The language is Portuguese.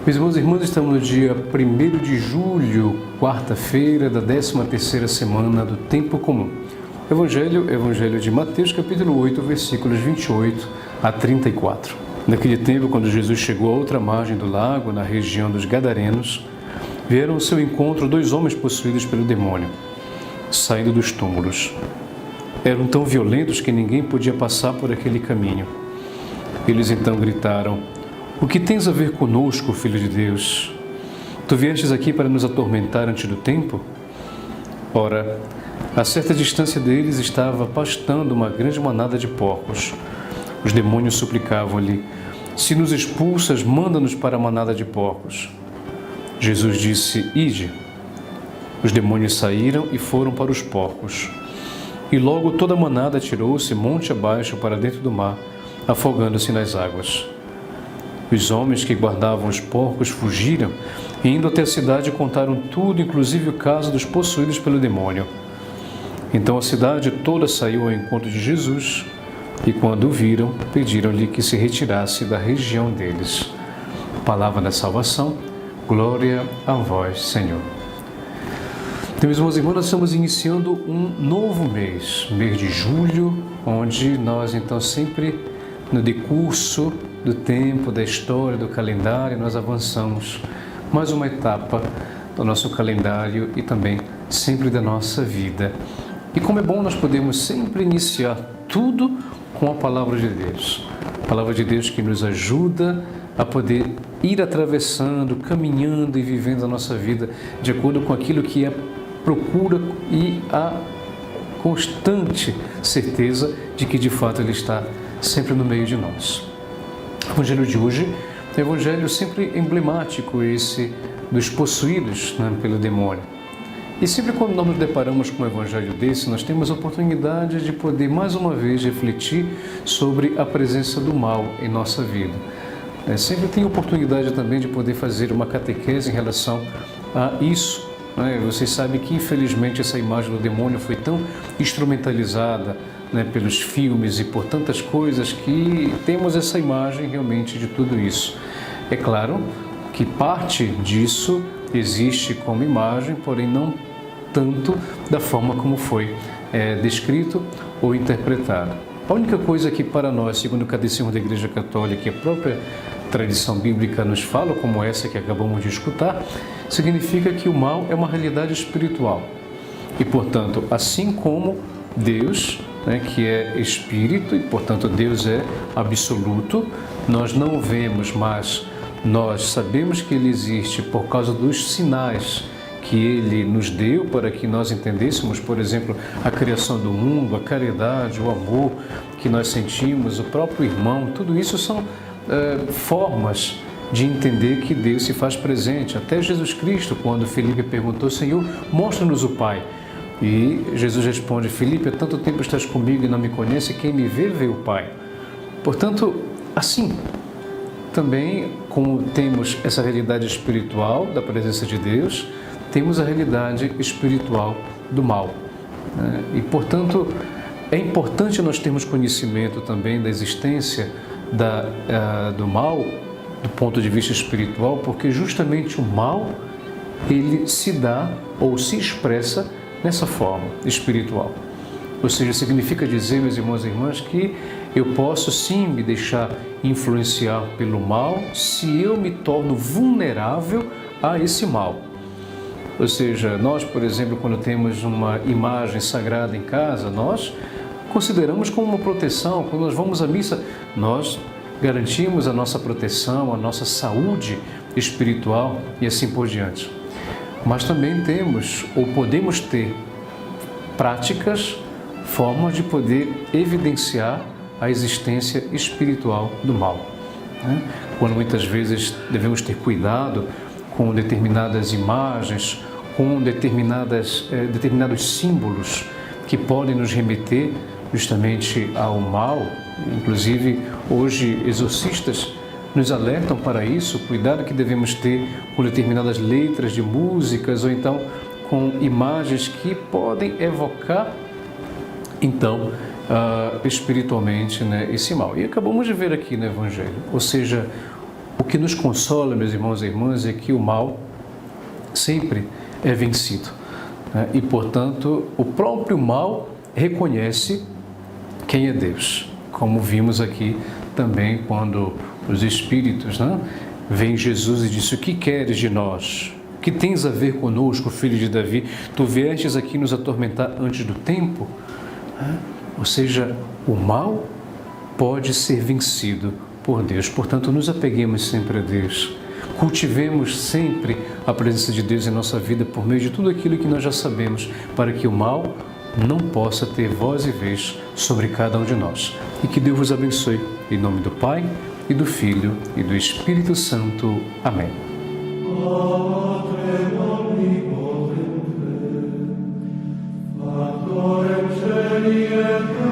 Meus irmãos e irmãs, estamos no dia 1º de julho, quarta-feira da 13ª semana do Tempo Comum. Evangelho de Mateus, capítulo 8, versículos 28 a 34. Naquele tempo, quando Jesus chegou à outra margem do lago, na região dos Gadarenos, vieram ao seu encontro 2 homens possuídos pelo demônio, saindo dos túmulos. Eram tão violentos que ninguém podia passar por aquele caminho. Eles então gritaram: "O que tens a ver conosco, Filho de Deus? Tu viestes aqui para nos atormentar antes do tempo?" Ora, a certa distância deles estava pastando uma grande manada de porcos. Os demônios suplicavam-lhe: "Se nos expulsas, manda-nos para a manada de porcos." Jesus disse: "Ide." Os demônios saíram e foram para os porcos. E logo toda a manada atirou-se monte abaixo para dentro do mar, afogando-se nas águas. Os homens que guardavam os porcos fugiram e, indo até a cidade, contaram tudo, inclusive o caso dos possuídos pelo demônio. Então a cidade toda saiu ao encontro de Jesus e, quando o viram, pediram-lhe que se retirasse da região deles. Palavra da salvação, glória a vós, Senhor. Então, meus irmãos e irmãs, nós estamos iniciando um novo mês de julho, onde nós, então, sempre no decurso do tempo, da história, do calendário, nós avançamos mais uma etapa do nosso calendário e também sempre da nossa vida. E como é bom nós podemos sempre iniciar tudo com a Palavra de Deus. A Palavra de Deus que nos ajuda a poder ir atravessando, caminhando e vivendo a nossa vida de acordo com aquilo que é procura e a constante certeza de que de fato Ele está sempre no meio de nós. O Evangelho de hoje é um evangelho sempre emblemático, esse dos possuídos pelo demônio. E sempre quando nós nos deparamos com um evangelho desse, nós temos a oportunidade de poder mais uma vez refletir sobre a presença do mal em nossa vida. Sempre tem oportunidade também de poder fazer uma catequese em relação a isso. Vocês sabem que infelizmente essa imagem do demônio foi tão instrumentalizada pelos filmes e por tantas coisas que temos essa imagem realmente de tudo isso. É claro que parte disso existe como imagem, porém não tanto da forma como foi descrito ou interpretado. A única coisa que para nós, segundo o Catecismo da Igreja Católica e a própria tradição bíblica nos fala, como essa que acabamos de escutar, significa que o mal é uma realidade espiritual. E, portanto, assim como Deus, que é Espírito, e, portanto, Deus é absoluto, nós não o vemos, mas nós sabemos que Ele existe por causa dos sinais que Ele nos deu para que nós entendêssemos, por exemplo, a criação do mundo, a caridade, o amor que nós sentimos, o próprio irmão, tudo isso são formas de entender que Deus se faz presente. Até Jesus Cristo, quando Felipe perguntou: "Senhor, mostra-nos o Pai." E Jesus responde: "Felipe, há tanto tempo estás comigo e não me conhece, quem me vê, vê o Pai." Portanto, assim, também como temos essa realidade espiritual da presença de Deus, temos a realidade espiritual do mal. E, portanto, é importante nós termos conhecimento também da existência do mal, do ponto de vista espiritual, porque justamente o mal, ele se dá ou se expressa nessa forma espiritual. Ou seja, significa dizer, meus irmãos e irmãs, que eu posso sim me deixar influenciar pelo mal se eu me torno vulnerável a esse mal. Ou seja, nós, por exemplo, quando temos uma imagem sagrada em casa, nós consideramos como uma proteção. Quando nós vamos à missa, nós garantimos a nossa proteção, a nossa saúde espiritual e assim por diante. Mas também temos, ou podemos ter, práticas, formas de poder evidenciar a existência espiritual do mal. Quando muitas vezes devemos ter cuidado com determinadas imagens, com determinados símbolos que podem nos remeter justamente ao mal. Inclusive, hoje, exorcistas nos alertam para isso, cuidado que devemos ter com determinadas letras de músicas ou então com imagens que podem evocar, então, espiritualmente esse mal. E acabamos de ver aqui no Evangelho, ou seja, O que nos consola, meus irmãos e irmãs, é que o mal sempre é vencido. E, portanto, o próprio mal reconhece quem é Deus. Como vimos aqui também quando os Espíritos veem Jesus e dizem: o que queres de nós? O que tens a ver conosco, filho de Davi? Tu viestes aqui nos atormentar antes do tempo? Ou seja, o mal pode ser vencido por Deus. Portanto, nos apeguemos sempre a Deus. Cultivemos sempre a presença de Deus em nossa vida por meio de tudo aquilo que nós já sabemos, para que o mal não possa ter voz e vez sobre cada um de nós. E que Deus vos abençoe. Em nome do Pai, e do Filho, e do Espírito Santo. Amém. Ad